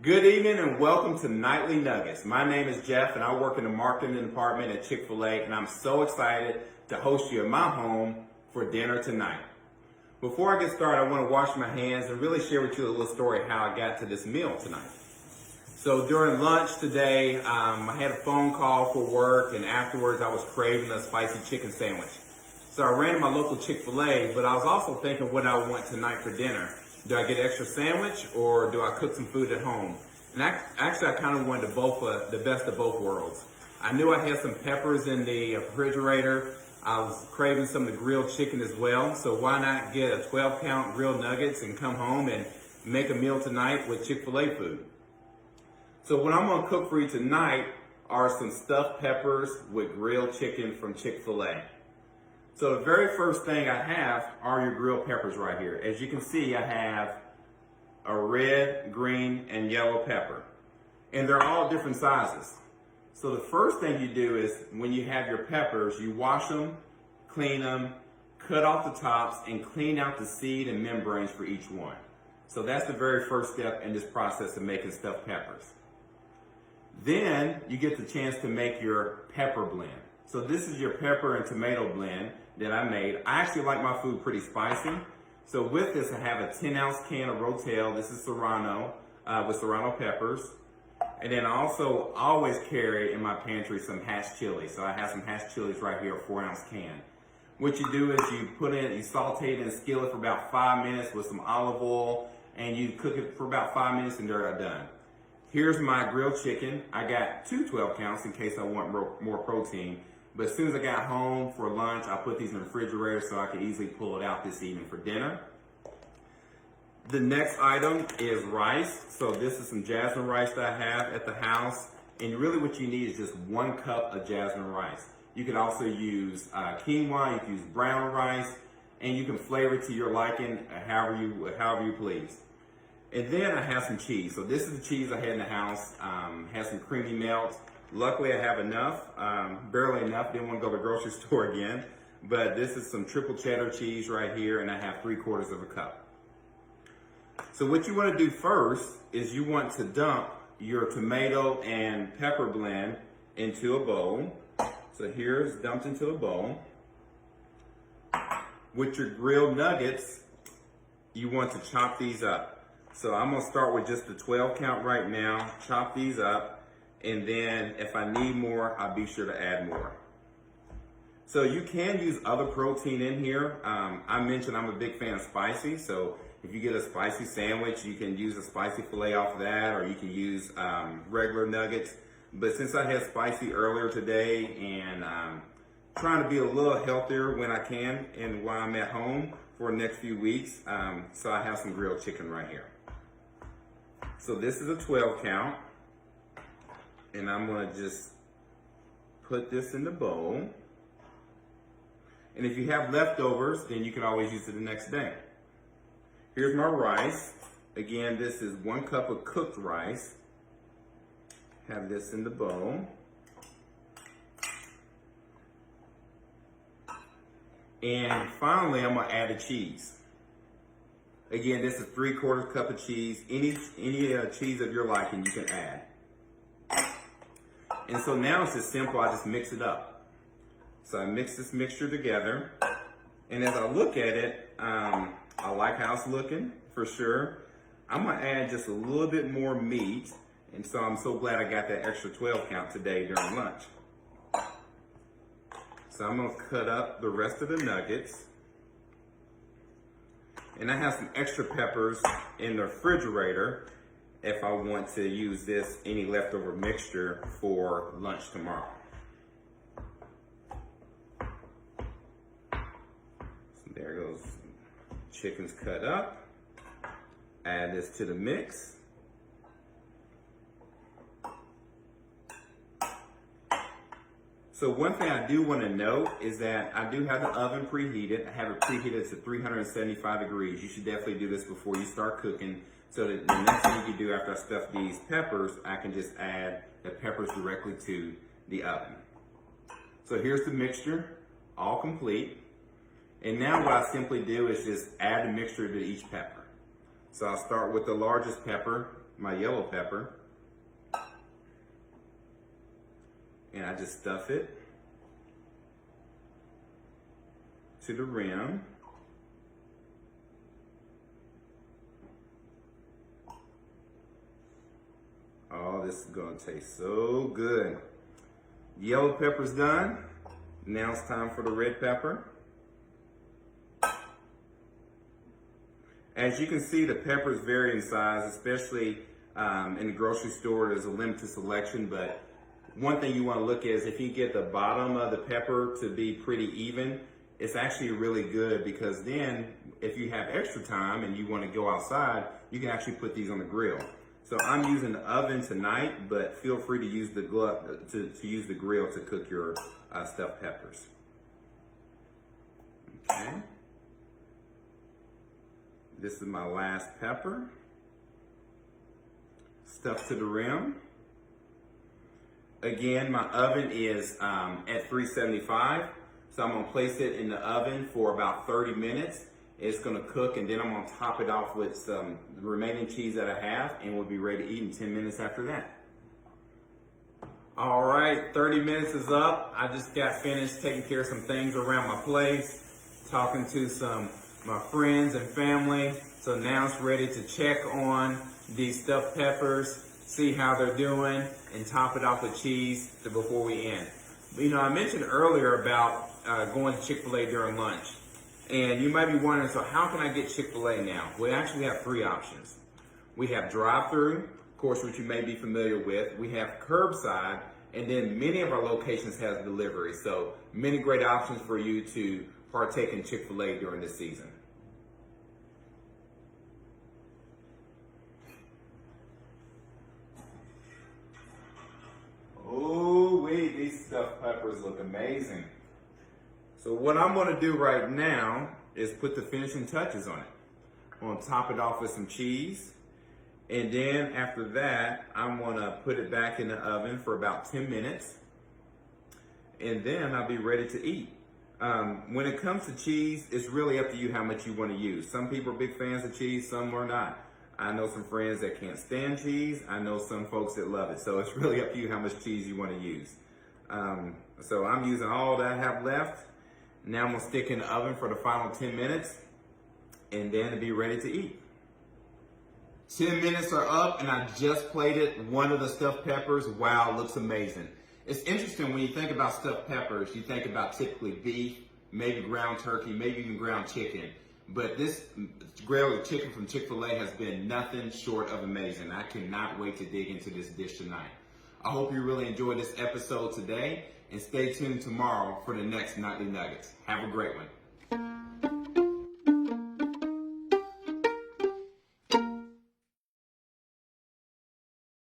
Good evening and welcome to Nightly Nuggets. My name is Jeff and I work in the marketing department at Chick-fil-A, and I'm so excited to host you in my home for dinner tonight. Before I get started, I want to wash my hands and really share with you a little story how I got to this meal tonight. So during lunch today, I had a phone call for work, and afterwards I was craving a spicy chicken sandwich. So I ran to my local Chick-fil-A, but I was also thinking what I want tonight for dinner. Do I get an extra sandwich or do I cook some food at home? And I kind of wanted the best of both worlds. I knew I had some peppers in the refrigerator. I was craving some of the grilled chicken as well. So why not get a 12-count grilled nuggets and come home and make a meal tonight with Chick-fil-A food? So what I'm going to cook for you tonight are some stuffed peppers with grilled chicken from Chick-fil-A. So the very first thing I have are your grilled peppers right here. As you can see, I have a red, green, and yellow pepper. And they're all different sizes. So the first thing you do is when you have your peppers, you wash them, clean them, cut off the tops, and clean out the seed and membranes for each one. So that's the very first step in this process of making stuffed peppers. Then you get the chance to make your pepper blend. So this is your pepper and tomato blend that I made. I actually like my food pretty spicy. So with this, I have a 10-ounce can of Rotel. This is Serrano with Serrano peppers. And then I also always carry in my pantry some hashed chili. So I have some hashed chilies right here, a 4-ounce can. What you do is you saute it in a skillet for about 5 minutes with some olive oil, and you cook it for about 5 minutes and they're done. Here's my grilled chicken. I got two 12 counts in case I want more protein. But as soon as I got home for lunch, I put these in the refrigerator so I could easily pull it out this evening for dinner. The next item is rice. So this is some jasmine rice that I have at the house. And really what you need is just 1 cup of jasmine rice. You can also use quinoa, you can use brown rice, and you can flavor it to your liking however you please. And then I have some cheese. So this is the cheese I had in the house. Has some creamy melt. Luckily, I have enough, barely enough. Didn't want to go to the grocery store again. But this is some triple cheddar cheese right here, and I have 3/4 of a cup. So what you want to do first is you want to dump your tomato and pepper blend into a bowl. So here's dumped into a bowl. With your grilled nuggets, you want to chop these up. So I'm going to start with just the 12 count right now, chop these up. And then if I need more, I'll be sure to add more. So you can use other protein in here. I mentioned I'm a big fan of spicy. So if you get a spicy sandwich, you can use a spicy filet off of that, or you can use regular nuggets. But since I had spicy earlier today and trying to be a little healthier when I can and while I'm at home for the next few weeks, so I have some grilled chicken right here. So this is a 12 count. And I'm going to just put this in the bowl. And if you have leftovers, then you can always use it the next day. Here's my rice. Again, this is 1 cup of cooked rice. Have this in the bowl. And finally, I'm going to add the cheese. Again, this is 3/4 cup of cheese. Any cheese of your liking you can add. And so now it's just simple, I just mix it up. So I mix this mixture together. And as I look at it, I like how it's looking, for sure. I'm gonna add just a little bit more meat. And so I'm so glad I got that extra 12 count today during lunch. So I'm gonna cut up the rest of the nuggets. And I have some extra peppers in the refrigerator if I want to use any leftover mixture for lunch tomorrow. So there goes chicken's cut up. Add this to the mix. So one thing I do want to note is that I do have the oven preheated. I have it preheated to 375 degrees. You should definitely do this before you start cooking, so that the next thing you can do after I stuff these peppers, I can just add the peppers directly to the oven. So here's the mixture, all complete. And now what I simply do is just add the mixture to each pepper. So I'll start with the largest pepper my yellow pepper. And I just stuff it to the rim. Oh, this is gonna taste so good. Yellow pepper's done. Now it's time for the red pepper. As you can see, the peppers vary in size, especially in the grocery store. There's a limited selection, but one thing you want to look at is if you get the bottom of the pepper to be pretty even, it's actually really good, because then if you have extra time and you want to go outside, you can actually put these on the grill. So I'm using the oven tonight, but feel free to use the use the grill to cook your stuffed peppers. Okay. This is my last pepper. Stuffed to the rim. Again, my oven is at 375, so I'm gonna place it in the oven for about 30 minutes. It's gonna cook, and then I'm gonna top it off with some remaining cheese that I have, and we'll be ready to eat in 10 minutes after that. All right, 30 minutes is up. I just got finished taking care of some things around my place, talking to my friends and family. So now it's ready to check on these stuffed peppers, see how they're doing, and top it off with cheese before we end. You know, I mentioned earlier about going to Chick-fil-A during lunch. And you might be wondering, so how can I get Chick-fil-A now? We actually have three options. We have drive-through, of course, which you may be familiar with. We have curbside, and then many of our locations have delivery. So many great options for you to partake in Chick-fil-A during this season. Oh, wait, these stuffed peppers look amazing. So what I'm gonna do right now is put the finishing touches on it. I'm gonna top it off with some cheese. And then after that, I'm gonna put it back in the oven for about 10 minutes. And then I'll be ready to eat. When it comes to cheese, it's really up to you how much you wanna use. Some people are big fans of cheese, some are not. I know some friends that can't stand cheese. I know some folks that love it. So it's really up to you how much cheese you wanna use. So I'm using all that I have left. Now I'm gonna stick in the oven for the final 10 minutes, and then it'll be ready to eat. 10 minutes are up, and I just plated one of the stuffed peppers. Wow, it looks amazing. It's interesting when you think about stuffed peppers, you think about typically beef, maybe ground turkey, maybe even ground chicken. But this grilled chicken from Chick-fil-A has been nothing short of amazing. I cannot wait to dig into this dish tonight. I hope you really enjoyed this episode today, and stay tuned tomorrow for the next Nightly Nuggets. Have a great one.